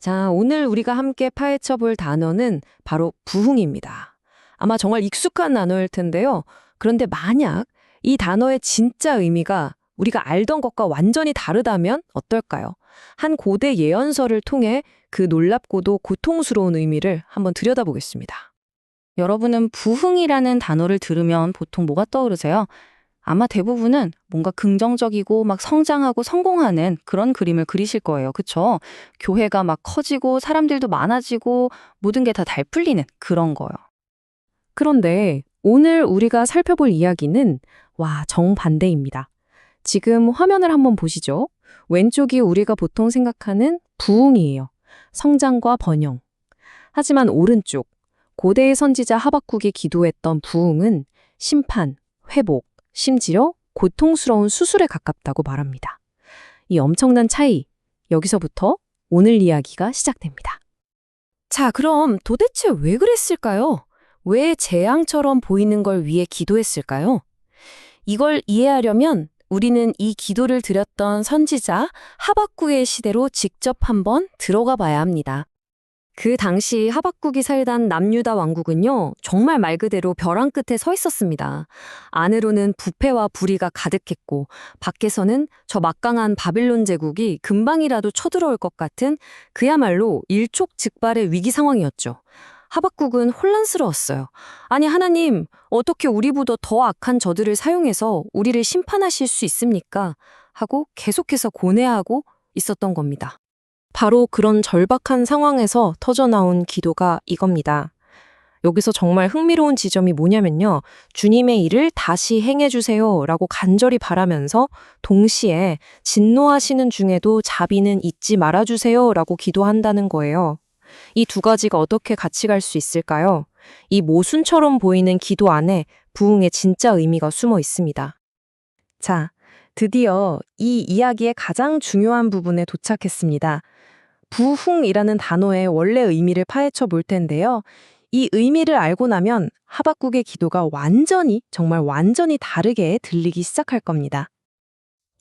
자, 오늘 우리가 함께 파헤쳐 볼 단어는 바로 부흥입니다. 아마 정말 익숙한 단어일 텐데요. 그런데 만약 이 단어의 진짜 의미가 우리가 알던 것과 완전히 다르다면 어떨까요? 한 고대 예언서를 통해 그 놀랍고도 고통스러운 의미를 한번 들여다보겠습니다. 여러분은 부흥이라는 단어를 들으면 보통 뭐가 떠오르세요? 아마 대부분은 뭔가 긍정적이고 막 성장하고 성공하는 그런 그림을 그리실 거예요. 그쵸? 교회가 막 커지고 사람들도 많아지고 모든 게 다 잘 풀리는 그런 거요. 그런데 오늘 우리가 살펴볼 이야기는 정반대입니다. 지금 화면을 한번 보시죠. 왼쪽이 우리가 보통 생각하는 부흥이에요. 성장과 번영. 하지만 오른쪽, 고대의 선지자 하박국이 기도했던 부흥은 심판, 회복, 심지어 고통스러운 수술에 가깝다고 말합니다. 이 엄청난 차이, 여기서부터 오늘 이야기가 시작됩니다. 자, 그럼 도대체 왜 그랬을까요? 왜 재앙처럼 보이는 걸 위해 기도했을까요? 이걸 이해하려면 우리는 이 기도를 드렸던 선지자 하박국의 시대로 직접 한번 들어가 봐야 합니다. 그 당시 하박국이 살던 남유다 왕국은요, 정말 말 그대로 벼랑 끝에 서 있었습니다. 안으로는 부패와 불의가 가득했고, 밖에서는 저 막강한 바빌론 제국이 금방이라도 쳐들어올 것 같은 그야말로 일촉즉발의 위기 상황이었죠. 하박국은 혼란스러웠어요. 아니, 하나님, 어떻게 우리보다 더 악한 저들을 사용해서 우리를 심판하실 수 있습니까? 하고 계속해서 고뇌하고 있었던 겁니다. 바로 그런 절박한 상황에서 터져나온 기도가 이겁니다. 여기서 정말 흥미로운 지점이 뭐냐면요. 주님의 일을 다시 행해주세요 라고 간절히 바라면서 동시에 진노하시는 중에도 자비는 잊지 말아주세요 라고 기도한다는 거예요. 이 두 가지가 어떻게 같이 갈 수 있을까요? 이 모순처럼 보이는 기도 안에 부흥의 진짜 의미가 숨어 있습니다. 자, 드디어 이 이야기의 가장 중요한 부분에 도착했습니다. 부흥이라는 단어의 원래 의미를 파헤쳐 볼 텐데요. 이 의미를 알고 나면 하박국의 기도가 정말 완전히 다르게 들리기 시작할 겁니다.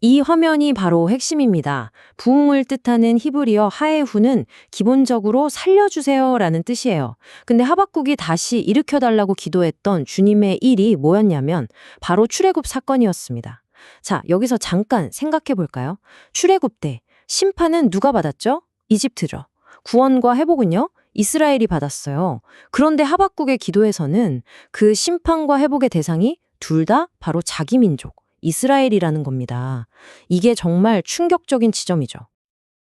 이 화면이 바로 핵심입니다. 부흥을 뜻하는 히브리어 하에후는 기본적으로 살려주세요라는 뜻이에요. 근데 하박국이 다시 일으켜달라고 기도했던 주님의 일이 뭐였냐면 바로 출애굽 사건이었습니다. 자, 여기서 잠깐 생각해 볼까요? 출애굽 때 심판은 누가 받았죠? 이집트죠. 구원과 회복은요? 이스라엘이 받았어요. 그런데 하박국의 기도에서는 그 심판과 회복의 대상이 둘 다 바로 자기 민족, 이스라엘이라는 겁니다. 이게 정말 충격적인 지점이죠.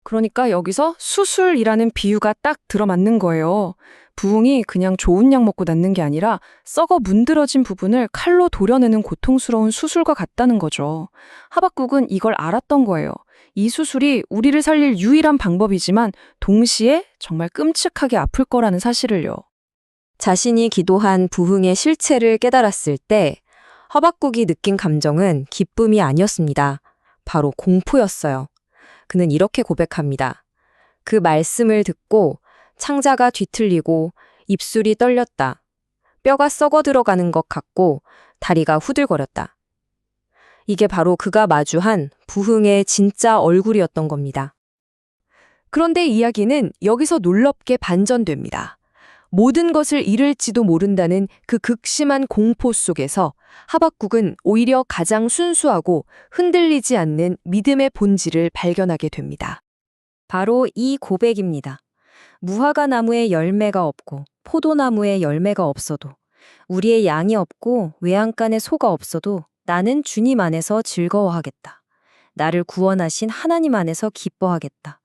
그러니까 여기서 수술이라는 비유가 딱 들어맞는 거예요. 부흥이 그냥 좋은 약 먹고 낫는 게 아니라 썩어 문드러진 부분을 칼로 도려내는 고통스러운 수술과 같다는 거죠. 하박국은 이걸 알았던 거예요. 이 수술이 우리를 살릴 유일한 방법이지만 동시에 정말 끔찍하게 아플 거라는 사실을요. 자신이 기도한 부흥의 실체를 깨달았을 때 하박국이 느낀 감정은 기쁨이 아니었습니다. 바로 공포였어요. 그는 이렇게 고백합니다. 그 말씀을 듣고 창자가 뒤틀리고 입술이 떨렸다. 뼈가 썩어 들어가는 것 같고 다리가 후들거렸다. 이게 바로 그가 마주한 부흥의 진짜 얼굴이었던 겁니다. 그런데 이야기는 여기서 놀랍게 반전됩니다. 모든 것을 잃을지도 모른다는 그 극심한 공포 속에서 하박국은 오히려 가장 순수하고 흔들리지 않는 믿음의 본질을 발견하게 됩니다. 바로 이 고백입니다. 무화과 나무에 열매가 없고 포도나무에 열매가 없어도 우리의 양이 없고 외양간에 소가 없어도 나는 주님 안에서 즐거워하겠다. 나를 구원하신 하나님 안에서 기뻐하겠다.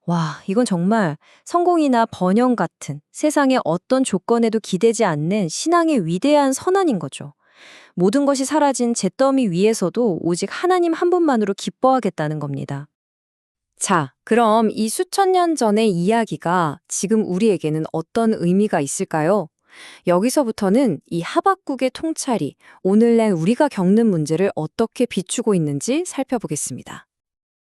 와, 이건 정말 성공이나 번영 같은 세상의 어떤 조건에도 기대지 않는 신앙의 위대한 선언인 거죠. 모든 것이 사라진 잿더미 위에서도 오직 하나님 한 분만으로 기뻐하겠다는 겁니다. 자, 그럼 이 수천 년 전의 이야기가 지금 우리에게는 어떤 의미가 있을까요? 여기서부터는 이 하박국의 통찰이 오늘날 우리가 겪는 문제를 어떻게 비추고 있는지 살펴보겠습니다.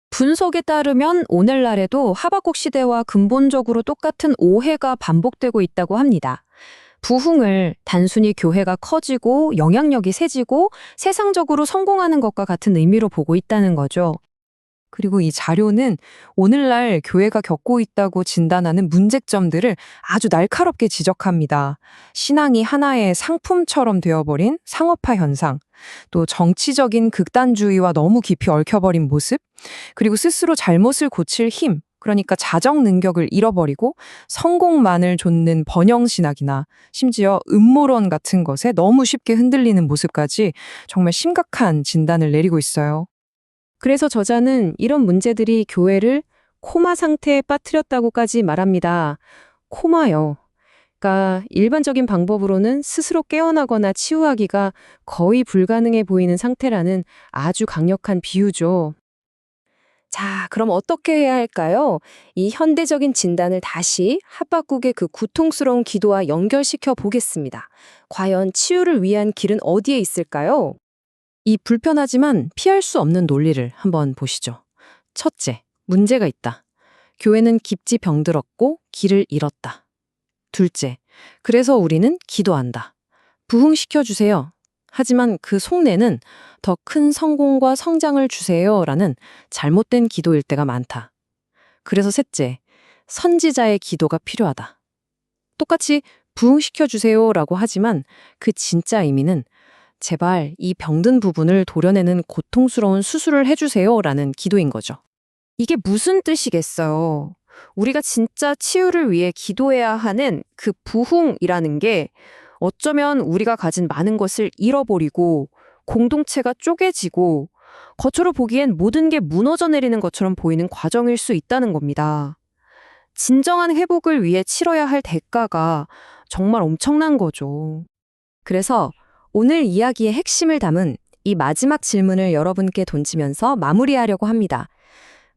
분석에 따르면 오늘날에도 하박국 시대와 근본적으로 똑같은 오해가 반복되고 있다고 합니다. 부흥을 단순히 교회가 커지고 영향력이 세지고 세상적으로 성공하는 것과 같은 의미로 보고 있다는 거죠. 그리고 이 자료는 오늘날 교회가 겪고 있다고 진단하는 문제점들을 아주 날카롭게 지적합니다. 신앙이 하나의 상품처럼 되어버린 상업화 현상, 또 정치적인 극단주의와 너무 깊이 얽혀버린 모습, 그리고 스스로 잘못을 고칠 힘, 그러니까 자정 능력을 잃어버리고 성공만을 좇는 번영신학이나 심지어 음모론 같은 것에 너무 쉽게 흔들리는 모습까지 정말 심각한 진단을 내리고 있어요. 그래서 저자는 이런 문제들이 교회를 코마 상태에 빠뜨렸다고까지 말합니다. 코마요. 그러니까 일반적인 방법으로는 스스로 깨어나거나 치유하기가 거의 불가능해 보이는 상태라는 아주 강력한 비유죠. 자, 그럼 어떻게 해야 할까요? 이 현대적인 진단을 다시 핫바국의 그 고통스러운 기도와 연결시켜 보겠습니다. 과연 치유를 위한 길은 어디에 있을까요? 이 불편하지만 피할 수 없는 논리를 한번 보시죠. 첫째, 문제가 있다. 교회는 깊이 병들었고 길을 잃었다. 둘째, 그래서 우리는 기도한다. 부흥시켜주세요. 하지만 그 속내는 더 큰 성공과 성장을 주세요라는 잘못된 기도일 때가 많다. 그래서 셋째, 선지자의 기도가 필요하다. 똑같이 부흥시켜주세요라고 하지만 그 진짜 의미는 제발 이 병든 부분을 도려내는 고통스러운 수술을 해주세요라는 기도인 거죠. 이게 무슨 뜻이겠어요? 우리가 진짜 치유를 위해 기도해야 하는 그 부흥이라는 게 어쩌면 우리가 가진 많은 것을 잃어버리고 공동체가 쪼개지고 겉으로 보기엔 모든 게 무너져 내리는 것처럼 보이는 과정일 수 있다는 겁니다. 진정한 회복을 위해 치러야 할 대가가 정말 엄청난 거죠. 그래서 오늘 이야기의 핵심을 담은 이 마지막 질문을 여러분께 던지면서 마무리하려고 합니다.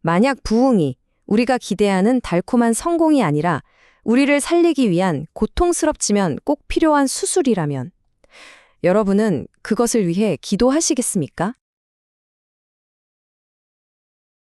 만약 부흥이 우리가 기대하는 달콤한 성공이 아니라 우리를 살리기 위한 고통스럽지만 꼭 필요한 수술이라면 여러분은 그것을 위해 기도하시겠습니까?